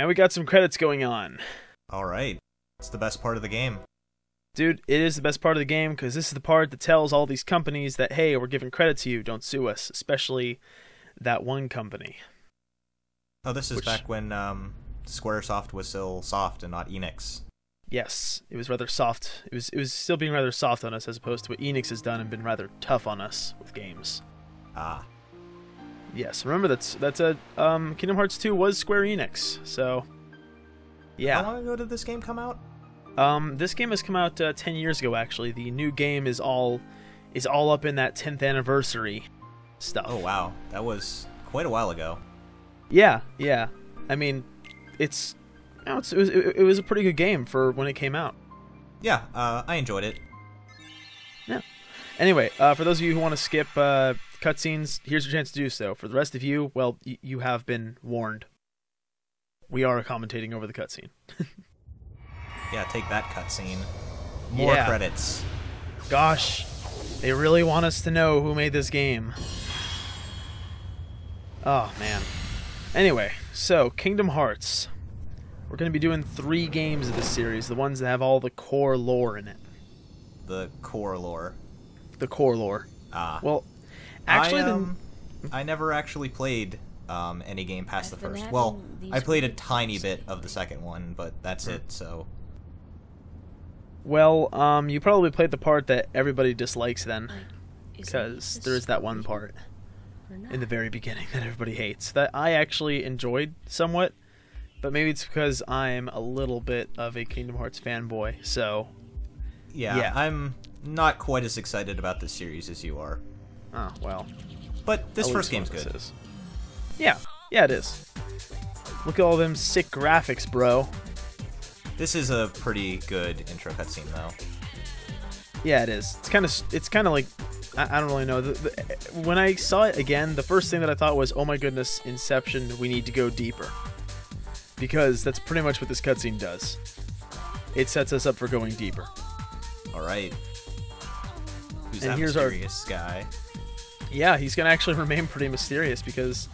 And we got some credits going on. Alright. It's the best part of the game. Dude, it is the best part of the game because this is the part that tells all these companies that, hey, we're giving credit to you, don't sue us. Especially that one company. Oh, this is back when Squaresoft was still soft and not Enix. Yes, it was rather soft. It was still being rather soft on us as opposed to what Enix has done and been rather tough on us with games. Ah. Yes, remember that's a Kingdom Hearts 2 was Square Enix, so yeah. How long ago did this game come out? This game has come out 10 years ago actually. The new game is all up in that 10th anniversary stuff. Oh wow, that was quite a while ago. Yeah. I mean, it was a pretty good game for when it came out. Yeah, I enjoyed it. Yeah. Anyway, for those of you who want to skip cutscenes, here's your chance to do so. For the rest of you, well, you have been warned. We are commentating over the cutscene. Yeah, take that cutscene. More credits. Gosh, they really want us to know who made this game. Oh, man. Anyway, so, Kingdom Hearts. We're going to be doing 3 games of this series, the ones that have all the core lore in it. The core lore. The core lore. Ah. Well, actually, I never actually played any game past the first. Well, I played a tiny bit of the second one, but that's it, so... Well, you probably played the part that everybody dislikes then, because there is that one part in the very beginning that everybody hates, that I actually enjoyed somewhat, but maybe it's because I'm a little bit of a Kingdom Hearts fanboy, so... Yeah, I'm not quite as excited about this series as you are. Oh, well. But this first game's good. Yeah, it is. Look at all them sick graphics, bro. This is a pretty good intro cutscene, though. Yeah, it is. It's kind of like, I don't really know. When I saw it again, the first thing that I thought was, oh my goodness, Inception, we need to go deeper. Because that's pretty much what this cutscene does. It sets us up for going deeper. Alright. Who's and that here's mysterious guy? Yeah, he's going to actually remain pretty mysterious because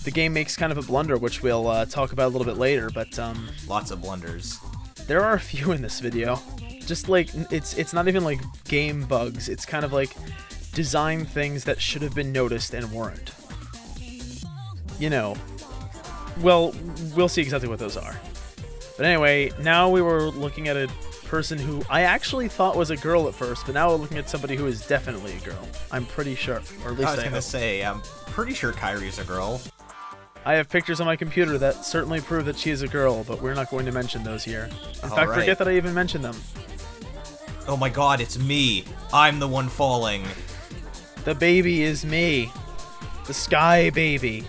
the game makes kind of a blunder, which we'll talk about a little bit later, but... Lots of blunders. There are a few in this video. Just like, it's not even like game bugs, it's kind of like design things that should have been noticed and weren't. You know. Well, we'll see exactly what those are. But anyway, now we were looking at a person who I actually thought was a girl at first, but now we're looking at somebody who is definitely a girl. I'm pretty sure, or at least I was gonna say, I'm pretty sure Kairi's a girl. I have pictures on my computer that certainly prove that she is a girl, but we're not going to mention those here. In fact, forget that I even mentioned them. Oh my god, it's me! I'm the one falling! The baby is me. The Sky Baby.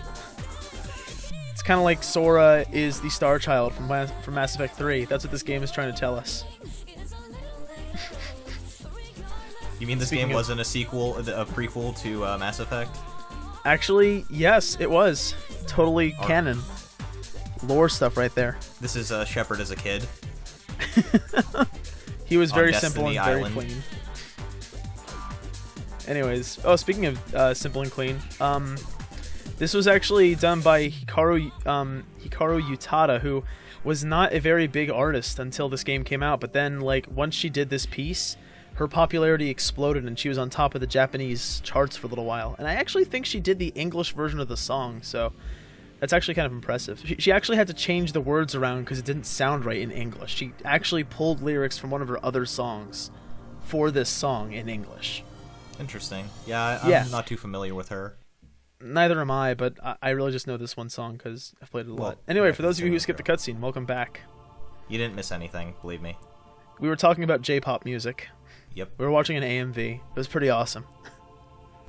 It's kind of like Sora is the Star Child from Mass Effect 3. That's what this game is trying to tell us. You mean this game wasn't a sequel, a prequel to Mass Effect? Actually, yes, it was. Totally canon. Lore stuff right there. This is Shepard as a kid. He was very simple and very clean. Anyways, speaking of simple and clean, this was actually done by Hikaru Utada, who was not a very big artist until this game came out, but then, like, once she did this piece, her popularity exploded and she was on top of the Japanese charts for a little while. And I actually think she did the English version of the song, so that's actually kind of impressive. She actually had to change the words around because it didn't sound right in English. She actually pulled lyrics from one of her other songs for this song in English. Interesting. Yeah, I'm not too familiar with her. Neither am I, but I really just know this one song because I've played it a lot. Anyway, for those of you who skipped the cutscene, welcome back. You didn't miss anything, believe me. We were talking about J-pop music. Yep. We were watching an AMV. It was pretty awesome.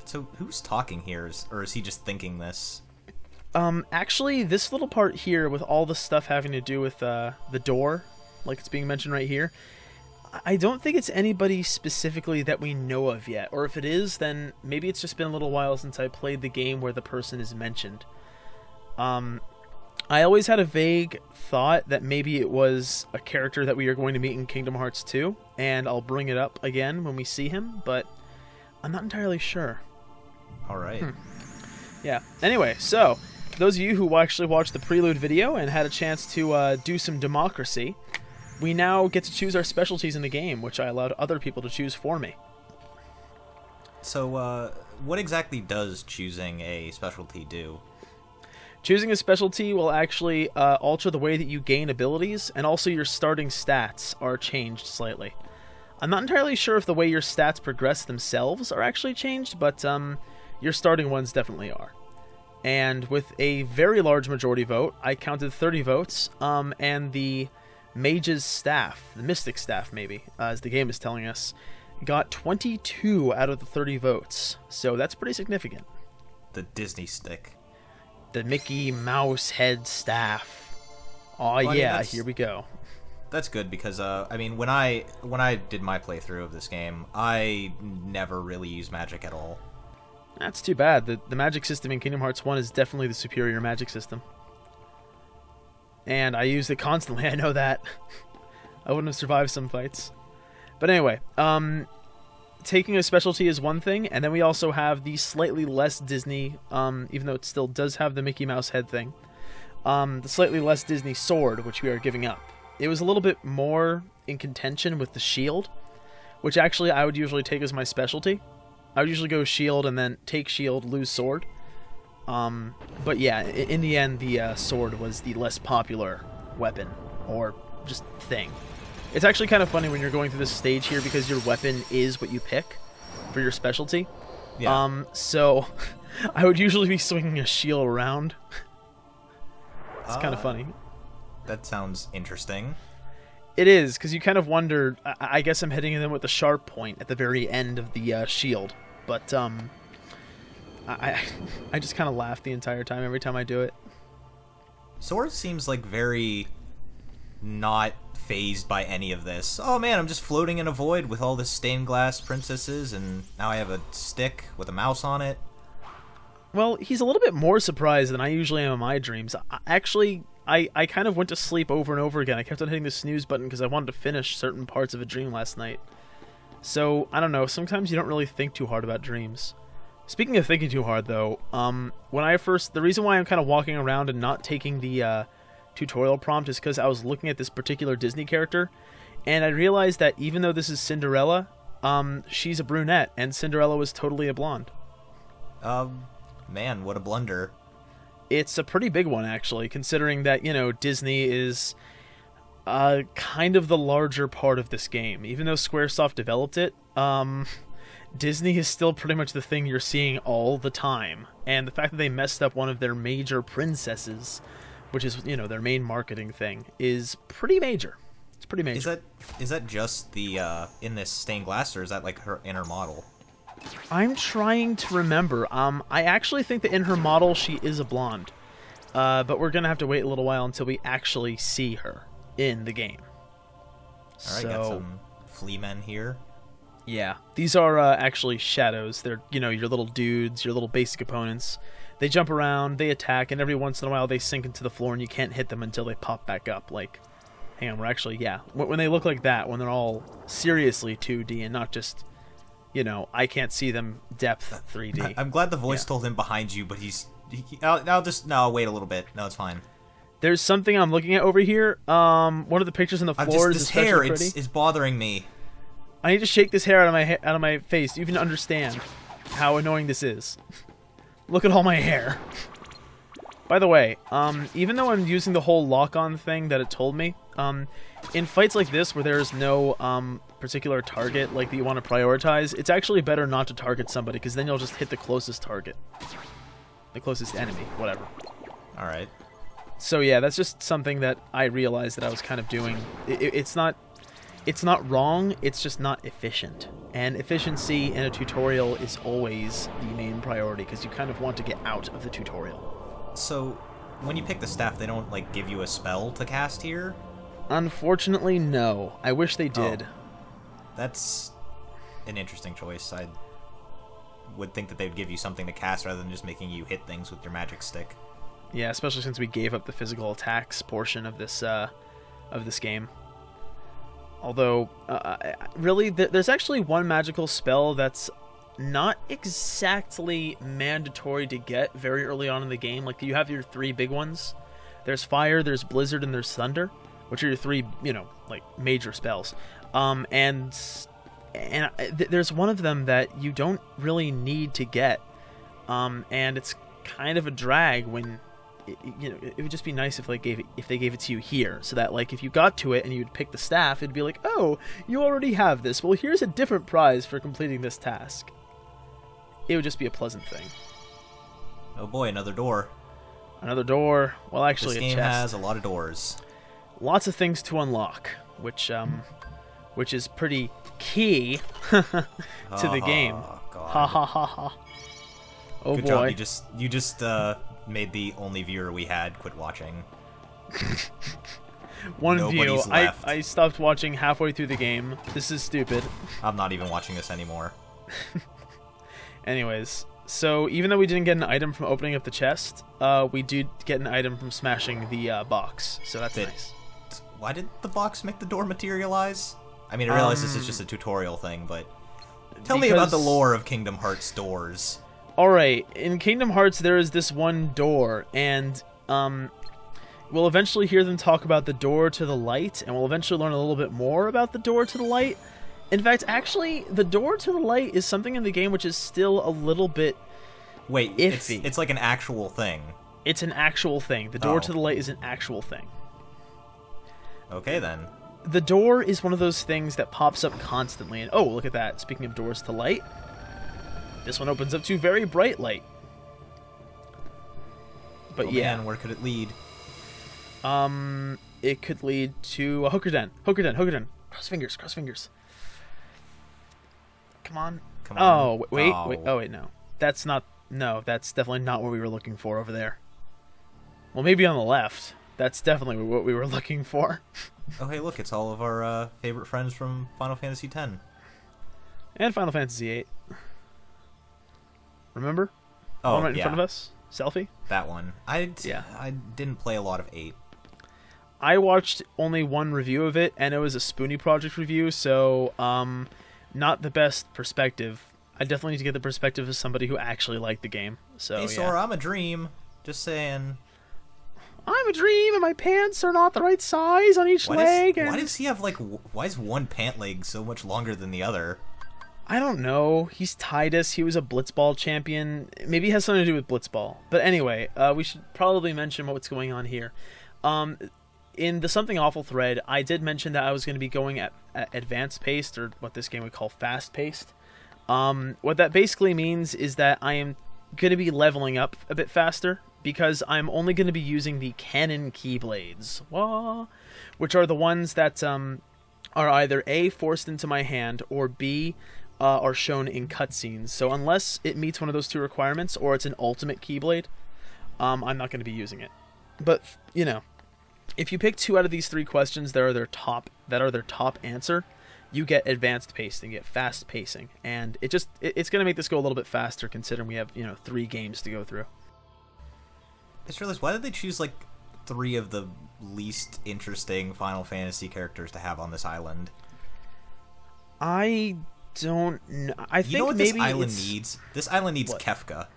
So, who's talking here? Or is he just thinking this? Actually, this little part here with all the stuff having to do with the door, like it's being mentioned right here, I don't think it's anybody specifically that we know of yet. Or if it is, then maybe it's just been a little while since I played the game where the person is mentioned. I always had a vague thought that maybe it was a character that we are going to meet in Kingdom Hearts 2, and I'll bring it up again when we see him, but I'm not entirely sure. Alright. Yeah. Anyway, so, for those of you who actually watched the prelude video and had a chance to do some democracy, we now get to choose our specialties in the game, which I allowed other people to choose for me. So, what exactly does choosing a specialty do? Choosing a specialty will actually alter the way that you gain abilities, and also your starting stats are changed slightly. I'm not entirely sure if the way your stats progress themselves are actually changed, but your starting ones definitely are. And with a very large majority vote, I counted 30 votes, and the Mage's Staff, the Mystic Staff maybe, as the game is telling us, got 22 out of the 30 votes. So that's pretty significant. The Disney stick. The Mickey Mouse head staff. Oh well, yeah, here we go. That's good because I mean, when I did my playthrough of this game, I never really used magic at all. That's too bad. The magic system in Kingdom Hearts 1 is definitely the superior magic system. And I used it constantly, I know that. I wouldn't have survived some fights. But anyway, taking a specialty is one thing, and then we also have the slightly less Disney, even though it still does have the Mickey Mouse head thing, the slightly less Disney sword, which we are giving up. It was a little bit more in contention with the shield, which actually I would usually take as my specialty. I would usually go shield and then take shield, lose sword. But yeah, in the end, the sword was the less popular weapon, or just thing. It's actually kind of funny when you're going through this stage here because your weapon is what you pick for your specialty. Yeah. So I would usually be swinging a shield around. It's kind of funny. That sounds interesting. It is, because you kind of wonder, I guess I'm hitting them with the sharp point at the very end of the shield. But I just kind of laugh the entire time every time I do it. Sword seems like very not phased by any of this. Oh man, I'm just floating in a void with all this stained glass princesses, and now I have a stick with a mouse on it. Well, he's a little bit more surprised than I usually am in my dreams. I kind of went to sleep over and over again. I kept on hitting the snooze button because I wanted to finish certain parts of a dream last night. So, I don't know, sometimes you don't really think too hard about dreams. Speaking of thinking too hard, though, the reason why I'm kind of walking around and not taking the tutorial prompt is because I was looking at this particular Disney character, and I realized that even though this is Cinderella, she's a brunette, and Cinderella was totally a blonde. Man, what a blunder. It's a pretty big one, actually, considering that, you know, Disney is kind of the larger part of this game. Even though Squaresoft developed it, Disney is still pretty much the thing you're seeing all the time. And the fact that they messed up one of their major princesses, which is, you know, their main marketing thing, is pretty major. It's pretty major. Is that just the in this stained glass, or is that like her inner model? I'm trying to remember. I actually think that in her model she is a blonde. But we're gonna have to wait a little while until we actually see her in the game. Alright, got some flea men here. Yeah, these are actually shadows. They're, you know, your little dudes, your little basic opponents. They jump around, they attack, and every once in a while they sink into the floor and you can't hit them until they pop back up. Like, hang on, we're actually, yeah. When they look like that, when they're all seriously 2D and not just, you know, I can't see them depth 3D. I'm glad the voice told him behind you, but I'll wait a little bit. No, it's fine. There's something I'm looking at over here. One of the pictures on the floor is this especially hair, pretty. it's bothering me. I need to shake this hair out of my face to even understand how annoying this is. Look at all my hair. By the way, even though I'm using the whole lock-on thing that it told me, in fights like this where there's no particular target like that you want to prioritize, it's actually better not to target somebody because then you'll just hit the closest target. The closest enemy, whatever. Alright. So yeah, that's just something that I realized that I was kind of doing. It's not wrong, it's just not efficient. And efficiency in a tutorial is always the main priority because you kind of want to get out of the tutorial. So, when you pick the staff, they don't, like, give you a spell to cast here? Unfortunately, no. I wish they did. Oh, that's an interesting choice. I would think that they'd give you something to cast rather than just making you hit things with your magic stick. Yeah, especially since we gave up the physical attacks portion of this game. Although, really, there's actually one magical spell that's not exactly mandatory to get very early on in the game. Like, you have your 3 big ones. There's Fire, there's Blizzard, and there's Thunder, which are your 3, like, major spells. And there's one of them that you don't really need to get. And it's kind of a drag when, it would just be nice if they gave it to you here, so that, like, if you got to it and you'd pick the staff, it'd be like, oh, you already have this. Well, here's a different prize for completing this task. It would just be a pleasant thing. Oh boy, another door. Another door. Well, actually, this game has a lot of doors. Lots of things to unlock, which is pretty key to the game. God. Ha ha ha ha. Oh Good boy. job. You just made the only viewer we had quit watching. One Nobody's view. left. I stopped watching halfway through the game. This is stupid. I'm not even watching this anymore. Anyways, so even though we didn't get an item from opening up the chest, we did get an item from smashing the box. So that's nice. Why did the box make the door materialize? I mean, I realize this is just a tutorial thing, but tell me about the lore of Kingdom Hearts doors. Alright, in Kingdom Hearts there is this one door, and we'll eventually hear them talk about the door to the light, and we'll eventually learn a little bit more about the door to the light. In fact, actually, the door to the light is something in the game which is still a little bit iffy. It's like an actual thing. It's an actual thing. The door to the light is an actual thing. Okay, then. The door is one of those things that pops up constantly, and oh, look at that. Speaking of doors to light, this one opens up to very bright light. But man, where could it lead? It could lead to a Hooker Den. Hooker Den. Cross fingers. Come on. Oh, wait. Oh, wait, no. That's definitely not what we were looking for over there. Well, maybe on the left. That's definitely what we were looking for. Oh, hey, look, it's all of our favorite friends from Final Fantasy X. And Final Fantasy VIII. Remember? Oh, one right in front of us? Selfie? That one. I didn't play a lot of 8. I watched only one review of it, and it was a Spoonie Project review, so not the best perspective. I definitely need to get the perspective of somebody who actually liked the game. So, hey, Sora, I'm a dream. Just saying. I'm a dream, and my pants are not the right size on each leg. Why does he have, like, why is one pant leg so much longer than the other? I don't know. He's Tidus. He was a Blitzball champion. Maybe it has something to do with Blitzball. But anyway, we should probably mention what's going on here. In the Something Awful thread, I did mention that I was going to be going at advanced paced, or what this game would call fast paced. What that basically means is that I am going to be leveling up a bit faster, because I'm only going to be using the Cannon Keyblades, which are the ones that are either A, forced into my hand, or B, are shown in cutscenes. So unless it meets one of those 2 requirements, or it's an ultimate Keyblade, I'm not going to be using it. But, if you pick 2 out of these 3 questions that are their top answer, you get advanced pacing, you get fast pacing, and it's going to make this go a little bit faster, considering we have 3 games to go through. I just realized, why did they choose, like, 3 of the least interesting Final Fantasy characters to have on this island? I don't know. I think what maybe this island needs? This island needs Kefka.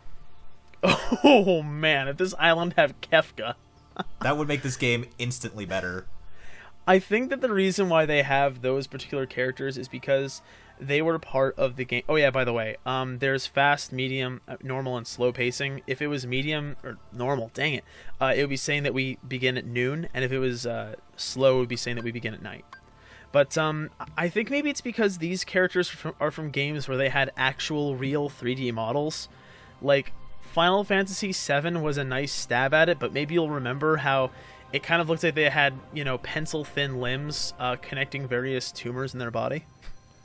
Oh, man, if this island had Kefka... That would make this game instantly better. I think that the reason why they have those particular characters is because they were part of the game. Oh yeah, by the way, there's fast, medium, normal, and slow pacing. If it was medium or normal, dang it, it would be saying that we begin at noon, and if it was slow, it would be saying that we begin at night. But I think maybe it's because these characters are from games where they had actual, real 3D models. Like, Final Fantasy VII was a nice stab at it, but maybe you'll remember how it kind of looked like they had, pencil-thin limbs connecting various tumors in their body.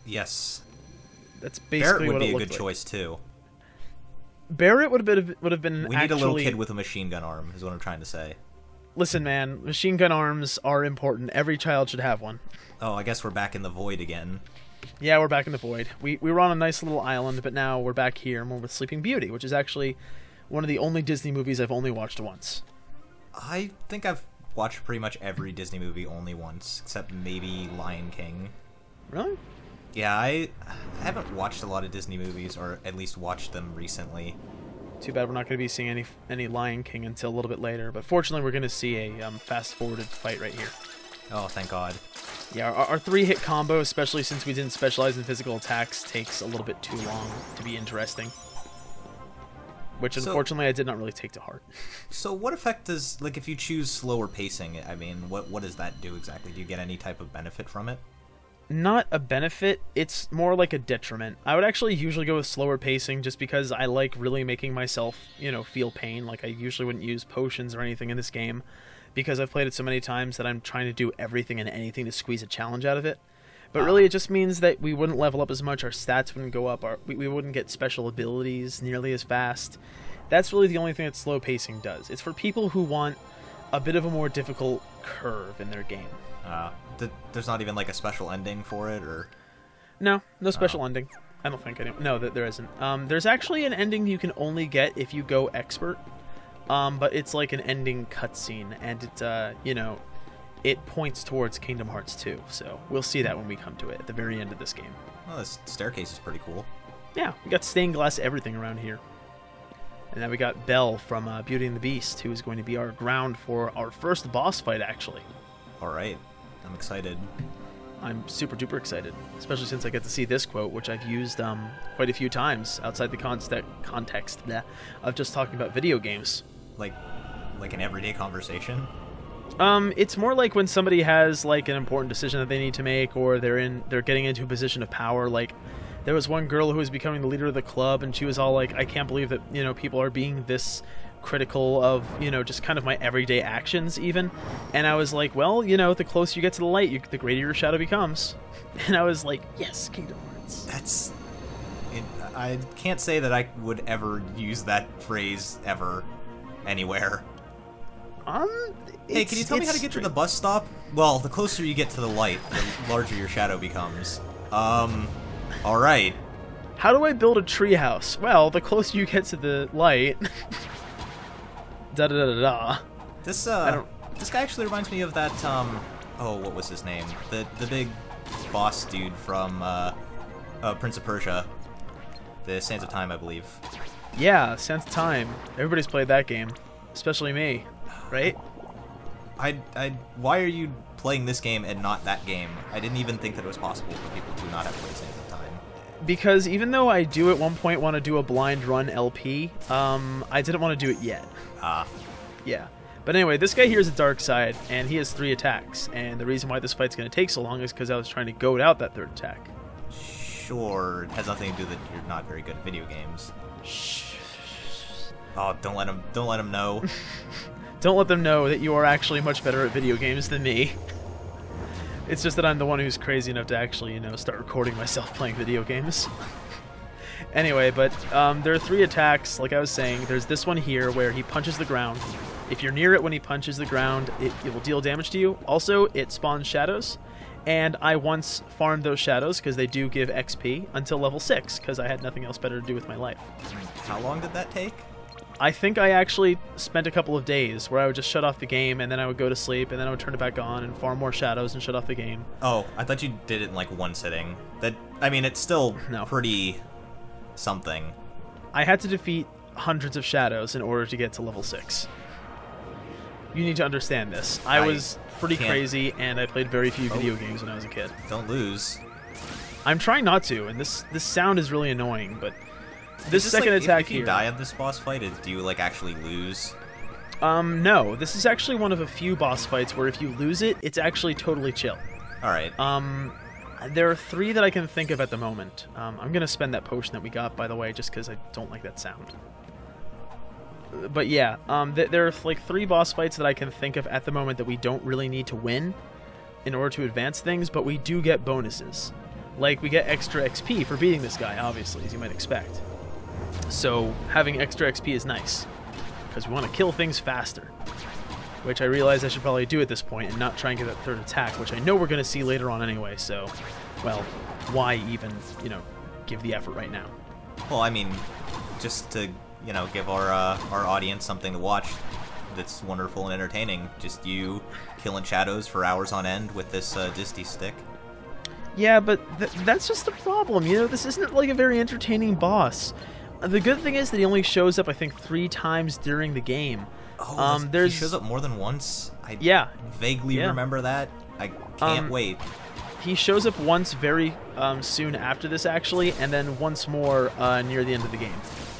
Yes. That's basically what it looked like. Barrett would be a good choice, too. Barrett would have been We need a little kid with a machine gun arm, is what I'm trying to say. Listen, man, machine gun arms are important. Every child should have one. Oh, I guess we're back in the void again. Yeah, we're back in the void. We were on a nice little island, but now we're back here, and we're with Sleeping Beauty, which is actually one of the only Disney movies I've only watched once. I think I've watched pretty much every Disney movie only once, except maybe Lion King. Really? Yeah, I haven't watched a lot of Disney movies, or at least watched them recently. Too bad we're not going to be seeing any Lion King until a little bit later. But fortunately, we're going to see a fast-forwarded fight right here. Oh, thank God. Yeah, our 3-hit combo, especially since we didn't specialize in physical attacks, takes a little bit too long to be interesting. Which, unfortunately, I did not really take to heart. So what effect does, like, if you choose slower pacing, I mean, what does that do exactly? Do you get any type of benefit from it? Not a benefit, it's more like a detriment. I would actually usually go with slower pacing just because I like really making myself, feel pain. Like, I usually wouldn't use potions or anything in this game because I've played it so many times that I'm trying to do everything and anything to squeeze a challenge out of it. But really, it just means that we wouldn't level up as much, our stats wouldn't go up, we wouldn't get special abilities nearly as fast. That's really the only thing that slow pacing does. It's for people who want a bit of a more difficult curve in their game. There's not even, like, a special ending for it, or...? No special ending. I don't think no, there isn't. There's actually an ending you can only get if you go expert, but it's like an ending cutscene, and it, it points towards Kingdom Hearts 2, so we'll see that when we come to it at the very end of this game. Oh, this staircase is pretty cool. Yeah, we got stained glass everything around here. And now we got Belle from Beauty and the Beast, who is going to be our ground for our first boss fight, actually. Alright, I'm excited. I'm super duper excited, especially since I get to see this quote, which I've used quite a few times outside the context of just talking about video games. Like an everyday conversation? It's more like when somebody has like an important decision that they need to make, or they're getting into a position of power. Like, there was one girl who was becoming the leader of the club, and she was all like, I can't believe that, people are being this critical of, just kind of my everyday actions even. And I was like, well, the closer you get to the light, the greater your shadow becomes. And I was like, yes, Kingdom Hearts. I can't say that I would ever use that phrase ever, anywhere. Hey, can you tell me how to get to the bus stop? Well, the closer you get to the light, the larger your shadow becomes. Alright. How do I build a treehouse? Well, the closer you get to the light... Da-da-da-da-da. This guy actually reminds me of that, oh, what was his name? The big boss dude from, Prince of Persia. The Sands of Time, I believe. Yeah, Sands of Time. Everybody's played that game. Especially me. Right? Why are you playing this game and not that game? I didn't even think that it was possible for people to not have played Sands of Time. Because even though I do at one point want to do a blind run LP, I didn't want to do it yet. Yeah. But anyway, this guy here is a Darkside, and he has 3 attacks. And the reason why this fight's going to take so long is because I was trying to goad out that 3rd attack. Sure, it has nothing to do that you're not very good at video games. Shh. Oh, don't let him know. Don't let them know that you are actually much better at video games than me. It's just that I'm the one who's crazy enough to actually, start recording myself playing video games. Anyway, but there are 3 attacks, like I was saying. There's this one here where he punches the ground. If you're near it when he punches the ground, it will deal damage to you. Also, it spawns shadows. And I once farmed those shadows, because they do give XP, until level 6, because I had nothing else better to do with my life. How long did that take? I think I actually spent a couple of days where I would just shut off the game, and then I would go to sleep, and then I would turn it back on and farm more shadows and shut off the game. Oh, I thought you did it in like one sitting. It's still pretty something. I had to defeat hundreds of shadows in order to get to level 6. You need to understand this. I was pretty crazy, and I played very few video games when I was a kid. Don't lose. I'm trying not to, and this sound is really annoying, but... This second attack if you die at this boss fight, do you actually lose? No. This is actually one of a few boss fights where if you lose it, it's actually totally chill. Alright. There are 3 that I can think of at the moment. I'm gonna spend that potion that we got, by the way, just because I don't like that sound. But yeah, there are like 3 boss fights that I can think of at the moment that we don't really need to win in order to advance things, but we do get bonuses. Like, we get extra XP for beating this guy, obviously, as you might expect. So having extra XP is nice, because we want to kill things faster, which I realize I should probably do at this point and not try and get that 3rd attack, which I know we're going to see later on anyway, so, well, why even, give the effort right now? Well, I mean, just to, give our audience something to watch that's wonderful and entertaining. Just you killing shadows for hours on end with this Disty stick. Yeah, but that's just the problem, you know? This isn't like a very entertaining boss. The good thing is that he only shows up, I think, 3 times during the game. Oh, he shows up more than once? I vaguely remember that. I can't wait. He shows up once very soon after this, actually, and then once more near the end of the game.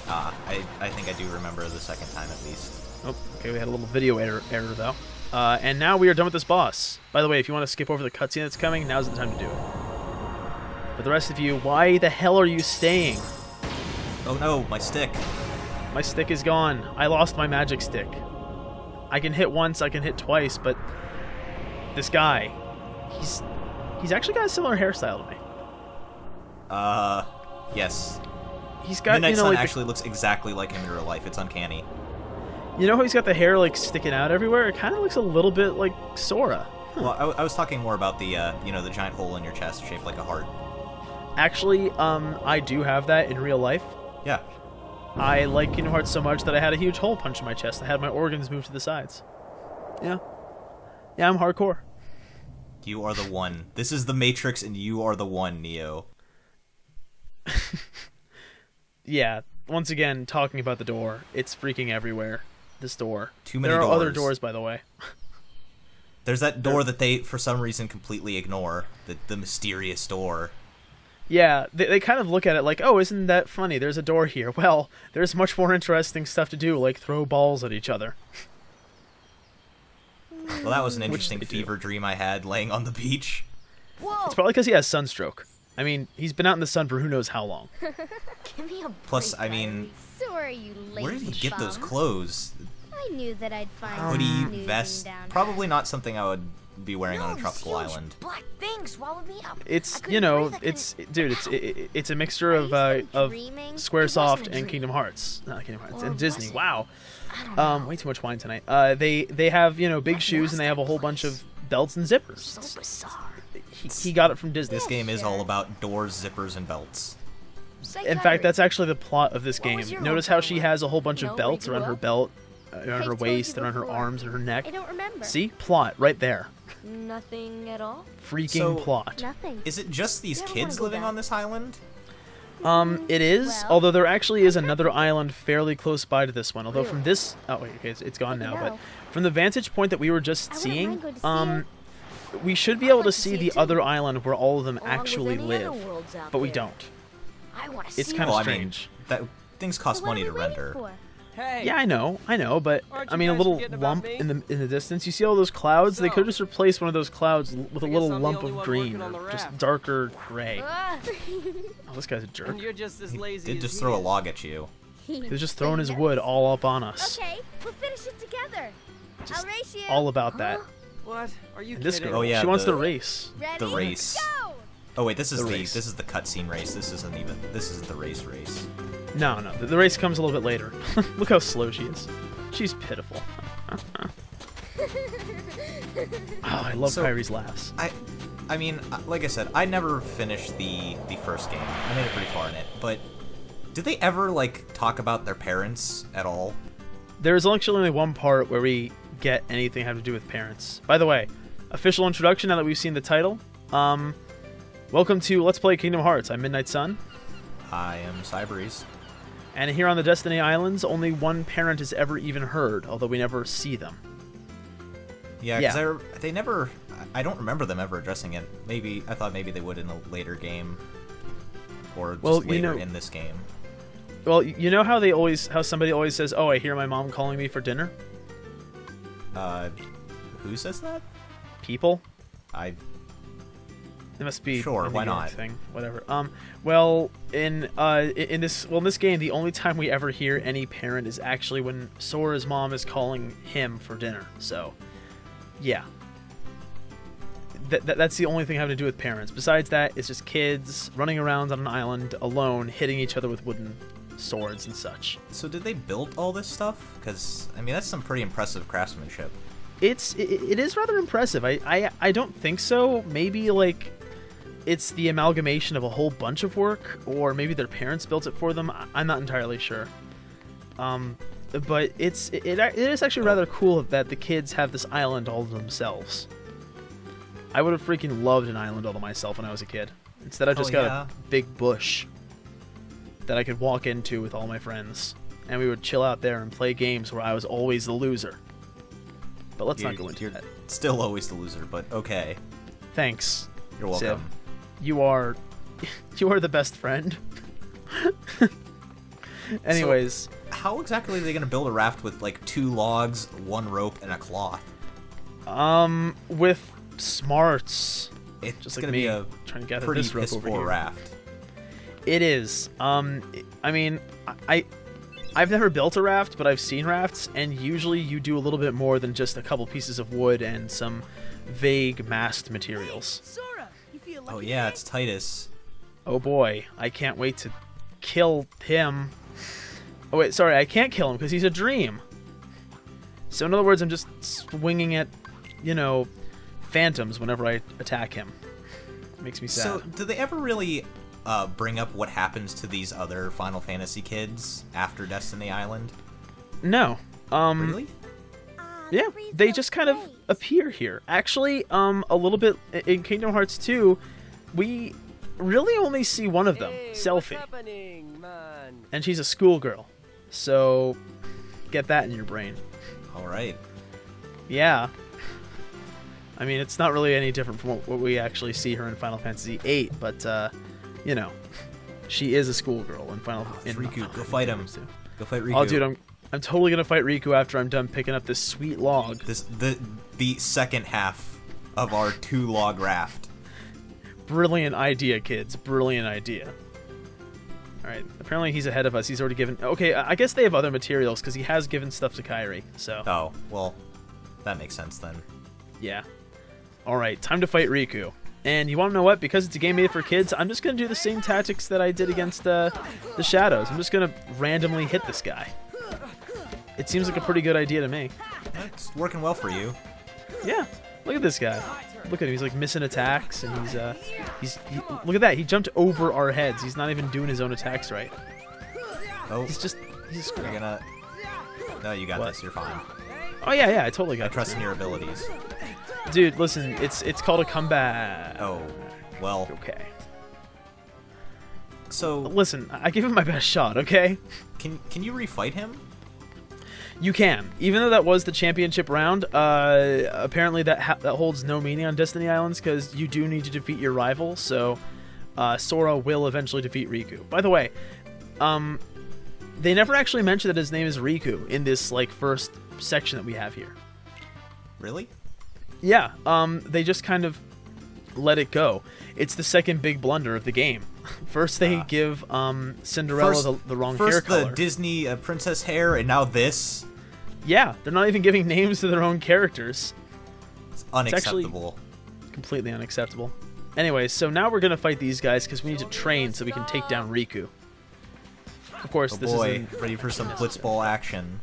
I think I do remember the second time at least. Oh, okay, we had a little video error though. And now we are done with this boss. By the way, if you want to skip over the cutscene that's coming, now's the time to do it. For the rest of you, why the hell are you staying? Oh no, my stick. My stick is gone. I lost my magic stick. I can hit once, I can hit twice, but this guy, he's actually got a similar hairstyle to me. Yes. He's got, Midnight you know, Sun like actually looks exactly like him in real life. It's uncanny. You know how he's got the hair like sticking out everywhere? It kind of looks a little bit like Sora. Well, I was talking more about the, you know, the giant hole in your chest shaped like a heart. Actually, I do have that in real life. Yeah. I like Kingdom Hearts so much that I had a huge hole punched in my chest. I had my organs moved to the sides. Yeah. Yeah, I'm hardcore. You are the one. This is the Matrix, and you are the one, Neo. Yeah. Once again, talking about the door. It's freaking everywhere. This door. Too many doors. There are other doors, by the way. There's that door that they, for some reason, completely ignore. The mysterious door. Yeah, they kind of look at it like, oh, isn't that funny? There's a door here. Well, there's much more interesting stuff to do, like throw balls at each other. Well, that was an interesting fever dream I had laying on the beach. Whoa. It's probably because he has sunstroke. I mean, he's been out in the sun for who knows how long. Give me a break, Plus, I mean, Sorry, you lazy where did he get those bum. clothes? I knew that I'd find Hoodie, snoozing vest, down probably not something I would be wearing on a Those tropical huge island. black things swallowed me up. I It's, couldn't you know, breathe, I it's, couldn't- dude, it's a mixture of dreaming? It Squaresoft wasn't a and dream. Kingdom Hearts. Not Kingdom Hearts, Or and was Disney. it? Wow. I don't know. Way too much wine tonight. They have, you know, big shoes and they have a whole bunch of belts and zippers. So bizarre. He got it from Disney. This game is all about doors, zippers, and belts. Say In fact, Kyrie. that's actually the plot of this What game. was your Notice whole how she plan? has a whole bunch You of know, belts where you around her grew up? belt, around I've her told waist, you and on her before. arms and her neck. I don't remember. See? Plot right there. Nothing at all? Freaking So- plot. Nothing. Is it just these You ever kids wanna go living back? on this island? It is, Well, although there actually is I've heard another island fairly close by to this one. Although from Really? this, oh wait, okay, it's gone Good now. to But know. from the vantage point that we were just I wouldn't seeing, mind going to see it. we should be I'd able like to to see see the it too. other island where all of them Along with actually any live, other worlds out but we there. don't. I want to It's see kinda it. Well, I strange. mean, that things cost So what money are to we waiting render. for? Hey. Yeah, I know, but Aren't I you mean, a guys little forgetting about lump me? in the distance. You see all those clouds? They could So, just replace one of those clouds with a I guess little I'm the lump only of one green, working on or the just raft. darker gray. Ah. Oh, this guy's a jerk. And you're just as lazy Did as just he throw a is. log at you. He's just throwing his wood all up on us. Okay, we'll finish it together. Just I'll race you. all about that. What? Are you And this kidding? girl, Oh, yeah, she wants the- to race. Ready? The race. Go! Oh wait, this is The the race. this is the cutscene race. This isn't the race. No, the race comes a little bit later. Look how slow she is. She's pitiful. Oh, I love So- Kyrie's laughs. I mean, like I said, I never finished the first game. I made it pretty far in it, but did they ever like talk about their parents at all? There's actually only one part where we get anything having to do with parents. By the way, official introduction now that we've seen the title. Welcome to Let's Play Kingdom Hearts. I'm Midnight Sun, I am Siberys. and here on the Destiny Islands, only one parent is ever even heard, although we never see them. Yeah, because they never. I don't remember them ever addressing it. Maybe I thought maybe they would in a later game, or just Well, you later know- in this game. Well, you know how how somebody always says, "Oh, I hear my mom calling me for dinner." Who says that? People. I It must be Sure, a why New York not? thing. Whatever. Well, in this game, the only time we ever hear any parent is actually when Sora's mom is calling him for dinner. So, yeah. That's the only thing having to do with parents. Besides that, it's just kids running around on an island alone, hitting each other with wooden swords and such. So did they build all this stuff? Because I mean that's some pretty impressive craftsmanship. It is rather impressive. I don't think so. Maybe like it's the amalgamation of a whole bunch of work, or maybe their parents built it for them. I'm not entirely sure. But it is actually rather cool that the kids have this island all to themselves. I would have freaking loved an island all to myself when I was a kid. Instead, I just got a big bush that I could walk into with all my friends. And we would chill out there and play games where I was always the loser. But let's not go into that. Still always the loser, but okay. Thanks. You're welcome. Sib. You are the best friend. Anyways. So, how exactly are they going to build a raft with, like, 2 logs, 1 rope, and a cloth? With smarts. It's just going to be a trying to gather pretty this rope over here. raft. It is. I mean, I've never built a raft, but I've seen rafts, and usually you do a little bit more than just a couple pieces of wood and some vague mast materials. Sora, you feel like Oh yeah, it's Titus. Oh boy, I can't wait to kill him. Oh wait, sorry, I can't kill him because he's a dream. So in other words, I'm just swinging at, you know, phantoms whenever I attack him. It makes me sad. So, do they ever really bring up what happens to these other Final Fantasy kids after Destiny Island? No. Really? Yeah, they just kind of appear here. Actually, a little bit in Kingdom Hearts 2, we really only see one of them, Selphie. And she's a schoolgirl. So, get that in your brain. Alright. Yeah. I mean, it's not really any different from what we actually see her in Final Fantasy VIII, but, you know, she is a schoolgirl in Final Fantasy. Riku, go fight him. Go fight Riku. Oh, dude, I'm totally gonna fight Riku after I'm done picking up this sweet log. The second half of our 2-log raft. Brilliant idea, kids. Brilliant idea. Alright, apparently he's ahead of us. He's already given... Okay, I guess they have other materials, because he has given stuff to Kairi, so... Oh, well, that makes sense then. Yeah. Alright, time to fight Riku. And you want to know what? Because it's a game made for kids, I'm just going to do the same tactics that I did against the Shadows. I'm just going to randomly hit this guy. It seems like a pretty good idea to me. It's working well for you. Yeah, look at this guy. Look at him. He's like missing attacks, and look at that. He jumped over our heads. He's not even doing his own attacks right. Oh, he's just you're gonna. No, you got this. You're fine. Oh yeah, I totally got. I trust in your abilities. Dude, listen, it's called a comeback. Oh, well. Okay. So listen, I gave him my best shot. Okay. Can you refight him? You can, even though that was the championship round. Apparently, that holds no meaning on Destiny Islands because you do need to defeat your rival. So, Sora will eventually defeat Riku. By the way, they never actually mentioned that his name is Riku in this like first section that we have here. Really? Yeah. They just kind of let it go. It's the second big blunder of the game. First, they give Cinderella the wrong hair color. First, the Disney princess hair, and now this. Yeah, they're not even giving names to their own characters. It's unacceptable. It's completely unacceptable. Anyway, so now we're going to fight these guys because we need to train so we can take down Riku. Of course, this is ready for some blitzball action.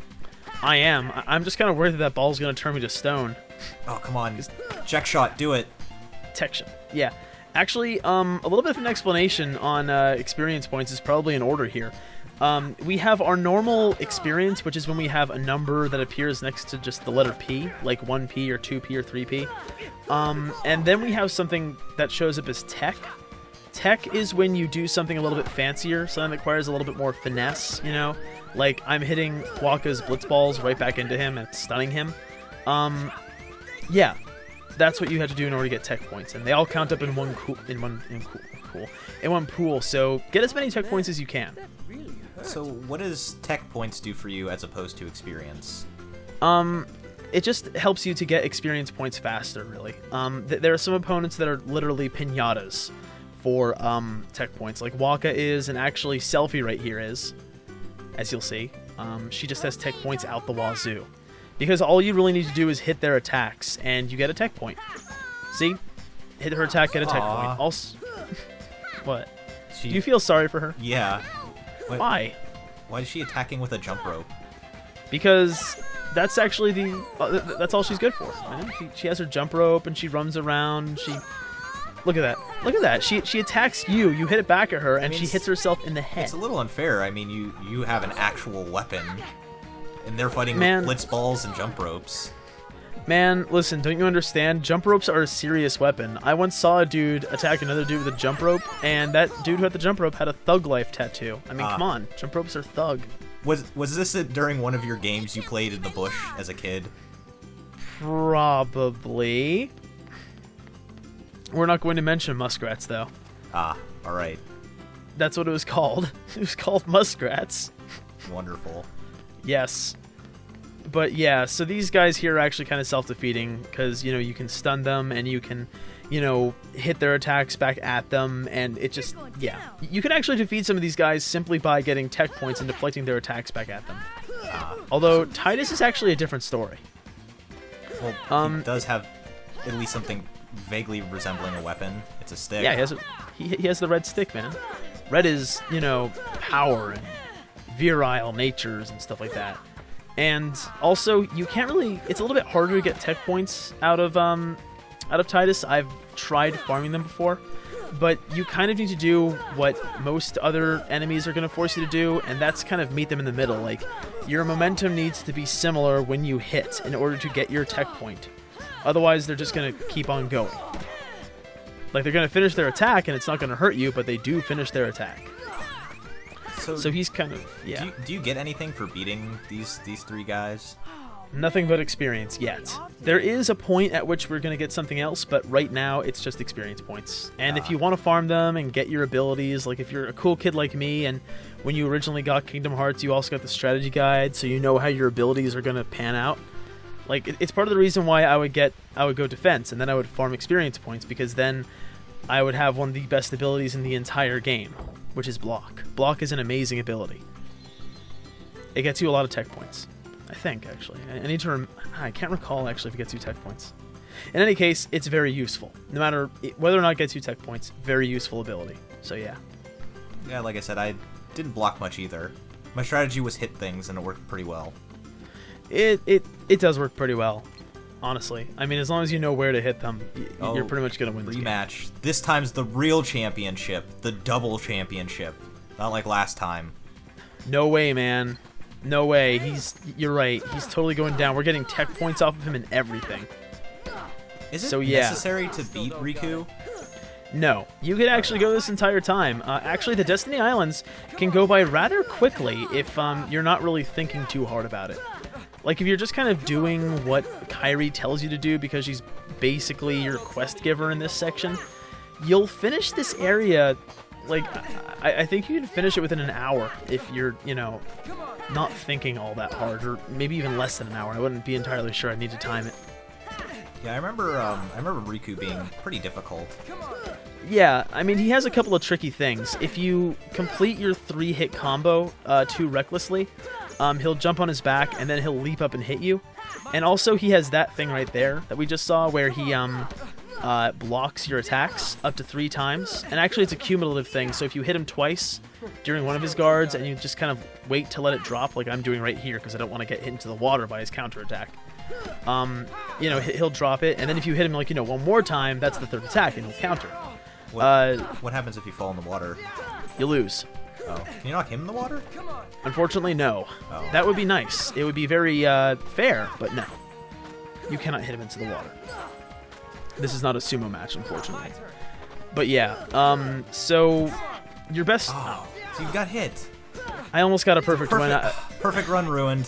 I am. I'm just kind of worried that ball's going to turn me to stone. Oh, come on. Check shot, do it. Tech shot. Yeah. Actually, a little bit of an explanation on experience points is probably in order here. We have our normal experience, which is when we have a number that appears next to just the letter P, like 1P or 2P or 3P. And then we have something that shows up as tech. Tech is when you do something a little bit fancier, something that requires a little bit more finesse, you know? Like, I'm hitting Waka's blitzballs right back into him and stunning him. Yeah. That's what you have to do in order to get tech points, and they all count up in one pool. So get as many tech points as you can. So what does tech points do for you as opposed to experience? It just helps you to get experience points faster, really. There are some opponents that are literally pinatas for tech points, like Waka is, and actually Selphie right here is, as you'll see. She just has tech points out the wazoo. Because all you really need to do is hit their attacks, and you get a tech point. See? Hit her attack, get a tech point. Also, what? Do you feel sorry for her? Yeah. Why? Why is she attacking with a jump rope? Because that's actually that's all she's good for. Man. She has her jump rope, and she runs around. Look at that. Look at that. She attacks you. You hit it back at her, and she hits herself in the head. It's a little unfair. I mean, you have an actual weapon. And they're fighting with blitzballs and jump ropes. Man, listen, don't you understand? Jump ropes are a serious weapon. I once saw a dude attack another dude with a jump rope, and that dude who had the jump rope had a thug life tattoo. I mean, come on. Jump ropes are thug. Was this during one of your games you played in the bush as a kid? Probably. We're not going to mention muskrats, though. Ah, alright. That's what it was called. It was called muskrats. Wonderful. Yes. But yeah, so these guys here are actually kind of self-defeating because, you know, you can stun them and you can, you know, hit their attacks back at them, and it just, yeah. You can actually defeat some of these guys simply by getting tech points and deflecting their attacks back at them. Although Titus is actually a different story. Well, he does have at least something vaguely resembling a weapon. It's a stick. Yeah, he has the red stick, man. Red is, you know, power and virile natures and stuff like that. And also, you can't really... It's a little bit harder to get tech points out of Titus. I've tried farming them before. But you kind of need to do what most other enemies are going to force you to do, and that's kind of meet them in the middle. Like, your momentum needs to be similar when you hit in order to get your tech point. Otherwise, they're just going to keep on going. Like, they're going to finish their attack, and it's not going to hurt you, but they do finish their attack. So he's kind of, yeah. Do you get anything for beating these three guys? Nothing but experience yet. There is a point at which we're going to get something else, but right now it's just experience points. And if you want to farm them and get your abilities, like if you're a cool kid like me, and when you originally got Kingdom Hearts, you also got the strategy guide, so you know how your abilities are going to pan out. Like, it's part of the reason why I would go defense, and then I would farm experience points, because then I would have one of the best abilities in the entire game, which is block. Block is an amazing ability. It gets you a lot of tech points. I think, actually. I need to I can't recall, actually, if it gets you tech points. In any case, it's very useful. No matter whether or not it gets you tech points, very useful ability. So, yeah. Yeah, like I said, I didn't block much either. My strategy was hit things, and it worked pretty well. It does work pretty well, honestly. I mean, as long as you know where to hit them, you're pretty much going to win this rematch. game. This time's the real championship. The double championship. Not like last time. No way, man. No way. You're right. He's totally going down. We're getting tech points off of him and everything. Is it necessary to beat Riku? No. You could actually go this entire time. Actually, the Destiny Islands can go by rather quickly if you're not really thinking too hard about it. Like, if you're just kind of doing what KHI tells you to do because she's basically your quest giver in this section, you'll finish this area, like, I think you can finish it within an hour if you're, you know, not thinking all that hard, or maybe even less than an hour. I wouldn't be entirely sure. I'd need to time it. Yeah, I remember Riku being pretty difficult. Yeah, I mean, he has a couple of tricky things. If you complete your 3-hit combo too recklessly, he'll jump on his back, and then he'll leap up and hit you. And also, he has that thing right there that we just saw where he blocks your attacks up to 3 times. And actually, it's a cumulative thing, so if you hit him twice during one of his guards, and you just kind of wait to let it drop, like I'm doing right here, because I don't want to get hit into the water by his counterattack. You know, he'll drop it, and then if you hit him, like, you know, one more time, that's the 3rd attack, and he'll counter. What happens if you fall in the water? You lose. Oh. Can you knock him in the water? Unfortunately, no. Oh. That would be nice. It would be very fair, but no. You cannot hit him into the water. This is not a sumo match, unfortunately. But yeah, so your best... Oh, so you got hit. I almost got a perfect run. Perfect run ruined.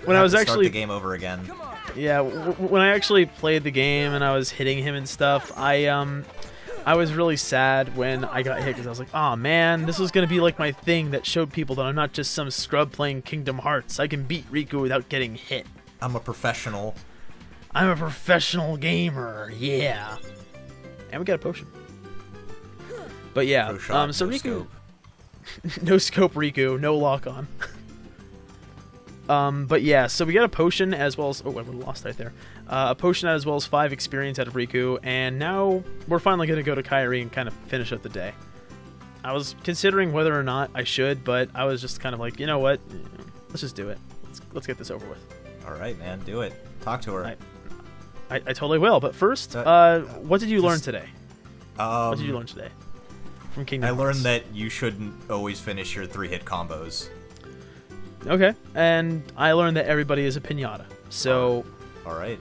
When I was actually... start the game over again. Yeah, when I actually played the game and I was hitting him and stuff, I was really sad when I got hit, because I was like, oh man, this was going to be like my thing that showed people that I'm not just some scrub playing Kingdom Hearts. I can beat Riku without getting hit. I'm a professional. I'm a professional gamer, yeah. And we got a potion. But yeah, Pro shot, so no Riku... Scope. No scope Riku, no lock on. But yeah, so we got a potion as well as... Oh, I would have lost right there. A potion as well as 5 experience out of Riku, and now we're finally going to go to KHI and kind of finish up the day. I was considering whether or not I should, but I was just kind of like, you know what? Let's just do it. Let's get this over with. All right, man, do it. Talk to her. I totally will, but first, what did you learn today? What did you learn today from Kingdom Hearts? I learned that you shouldn't always finish your 3-hit combos. Okay, and I learned that everybody is a piñata. So, all right.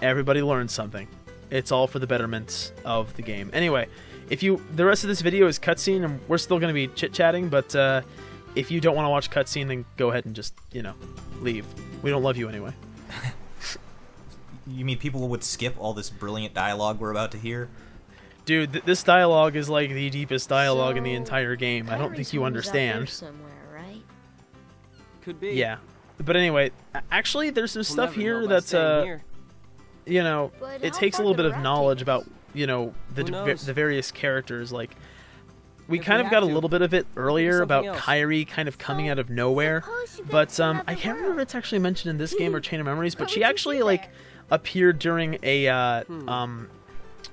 everybody learns something. It's all for the betterment of the game. Anyway, the rest of this video is cutscene, and we're still going to be chit-chatting, but if you don't want to watch cutscene, then go ahead and just, leave. We don't love you anyway. You mean people would skip all this brilliant dialogue we're about to hear? Dude, this dialogue is like the deepest dialogue in the entire game. I don't think you understand. Somewhere, right? Could be. Yeah. But anyway, actually, there's some stuff here that's, But it how takes a far little do bit the of rat knowledge take about, us? the various characters. Like, we If kind we of got a have to, little bit of it earlier something about else. Kyrie kind of coming out of nowhere. Suppose you go But to another I can't remember if world. it's actually mentioned in this game or Chain of Memories, but What she would you actually, do like, there? appeared during a,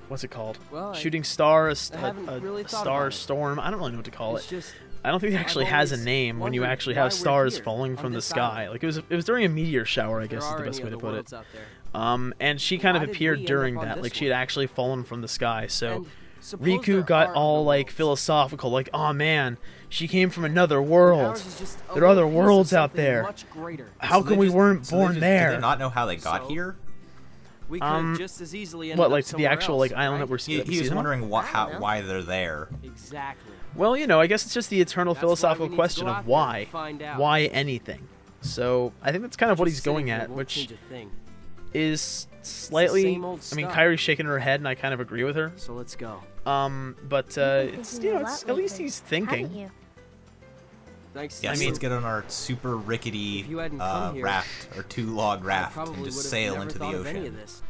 what's it called? Well, Shooting star, I haven't really a thought star about it. storm. I don't really know what to call It's it. just I don't think it actually I've has a always name when you wondered actually why have we're stars here falling on from the this sky. island. Like it was during a meteor shower, I there guess is are the best any way to other put it. worlds out there. And she kind of Why did appeared we end during up on that, this like she had one? actually fallen from the sky. So And suppose Riku there got are all other like worlds. philosophical, like, oh man, she came from another Ours world. is just a There are other little piece of worlds out something there. much greater. How So come they we just- weren't so they born just- there? Did they not know how they got So- here? We could have just as easily ended What, up like to the somewhere actual else, like island that right? we're He, that we he see was them on? wondering I don't know. why they're there. Exactly. Well, I guess it's just the eternal That's why we philosophical need to question go of out there why. and find out. Why anything? So I think that's kind of what Just he's going sitting here at, won't which change a thing. is slightly. same old I mean, stuff. Kyrie's shaking her head, and I kind of agree with her. So let's go. But been it's thinking a it's lot at least lately, he's haven't thinking. you? Thanks. Yes, mean- let's get on our super rickety If you hadn't come here, raft, or two-log I raft, probably and would just have sail never into the thought of any of ocean. this.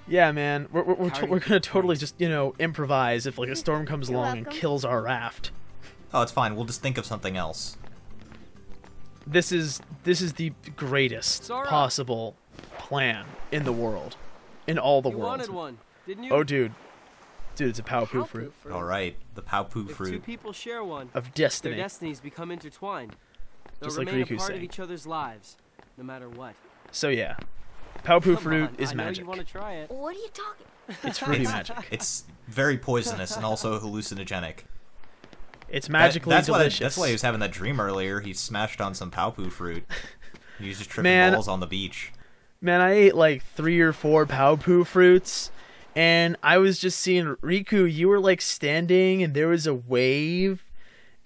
Yeah, man, we're Kyrie, gonna totally thanks. just improvise if like a storm comes You're along and welcome. kills our raft. Oh, it's fine. We'll just think of something else. This is the greatest Sora. possible plan in the world, in all the You worlds. wanted one, didn't you? Oh, dude, it's a Pao-Poo fruit All right, the Pao-Poo If two fruit. people share one, of their destiny. destinies become intertwined. They'll Just like remain a Riku's part of saying. each other's lives, no matter what. So yeah, Pao-Poo Come fruit on, is I know magic. you want to try it. What are you talking? It's fruity magic. It's very poisonous and also hallucinogenic. It's magically that's delicious. That's why he was having that dream earlier. He smashed on some Pao-Poo fruit. He was just tripping Man. balls on the beach. Man, I ate like 3 or 4 Pao-Poo fruits, and I was just seeing Riku. You were like standing, and there was a wave,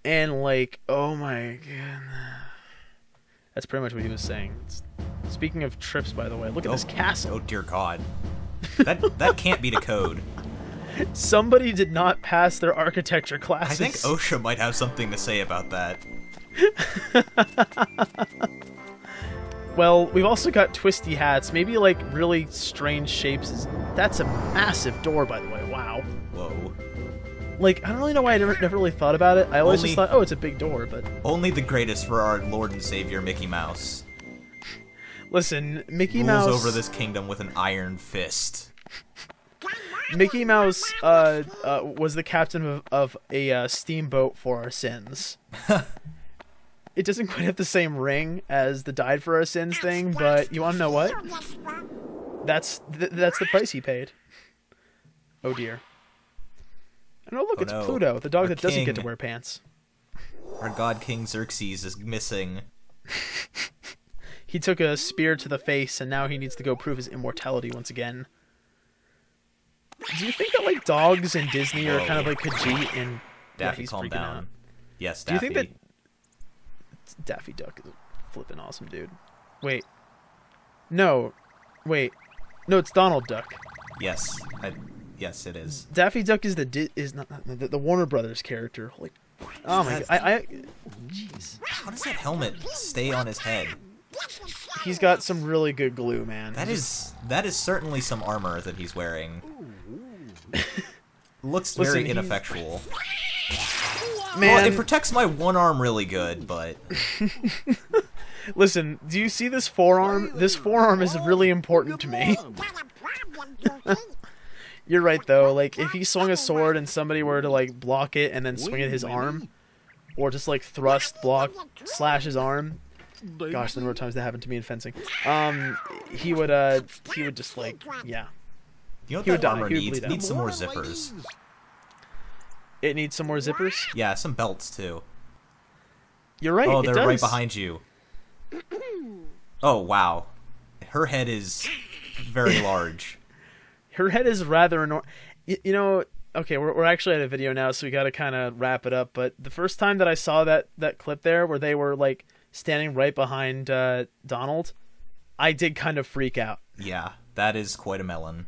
and like, oh my god. That's pretty much what he was saying. Speaking of trips, by the way, look at this castle. Oh dear God. That can't be the code. Somebody did not pass their architecture I classes. think OSHA might have something to say about that. Well, we've also got twisty hats, maybe like really strange shapes. That's a massive door, by the way. Wow. Whoa. Like, I don't really know why I never really thought about it. I always Only- just thought, oh, it's a big door, but Only the greatest for our Lord and Savior Mickey Mouse. listen, Mickey Rules Mouse over this kingdom with an iron fist. Mickey Mouse was the captain of a steamboat for our sins. It doesn't quite have the same ring as the died for our sins thing, but you want to know what? That's the price he paid. Oh dear. And oh look, Oh, it's no. Pluto, the dog Our that doesn't get king. to wear pants. Our god King Xerxes is missing. He took a spear to the face, and now he needs to go prove his immortality once again. Do you think that like dogs in Disney are kind of like Khajiit and Daffy, he's calm freaking down. out. Yes, Do you Daffy. think that Daffy Duck is a flippin' awesome dude? Wait. No. Wait. No, it's Donald Duck. Yes. Yes, it is. Daffy Duck is the Warner Brothers character. Holy, oh my god! Jeez. How does that helmet stay on his head? He's got some really good glue, man. That is certainly some armor that he's wearing. Looks Listen, very he's- ineffectual. man. Well, it protects my one arm really good, but Listen, do you see this forearm? This forearm is really important to me. You're right though. Like if he swung a sword and somebody were to like block it and then swing at his arm, or just like thrust, block, slash his arm. Gosh, the number of times that happened to me in fencing. He would just like, yeah. you know He would what that die. armor He would needs? bleed It out. needs some more zippers. It needs some more zippers. Yeah, some belts too. You're right. Oh, it they're does. right behind you. Oh wow, her head is very large. Her head is rather enormous. You know, okay, we're actually at a video now, so we got to kind of wrap it up. But the first time that I saw that clip there, where they were like standing right behind Donald, I did kind of freak out. Yeah, that is quite a melon.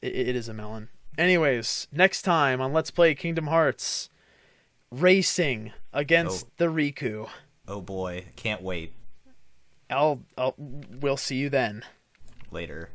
It is a melon. Anyways, next time on Let's Play Kingdom Hearts, racing against the Riku. Oh boy, can't wait. We'll see you then. Later.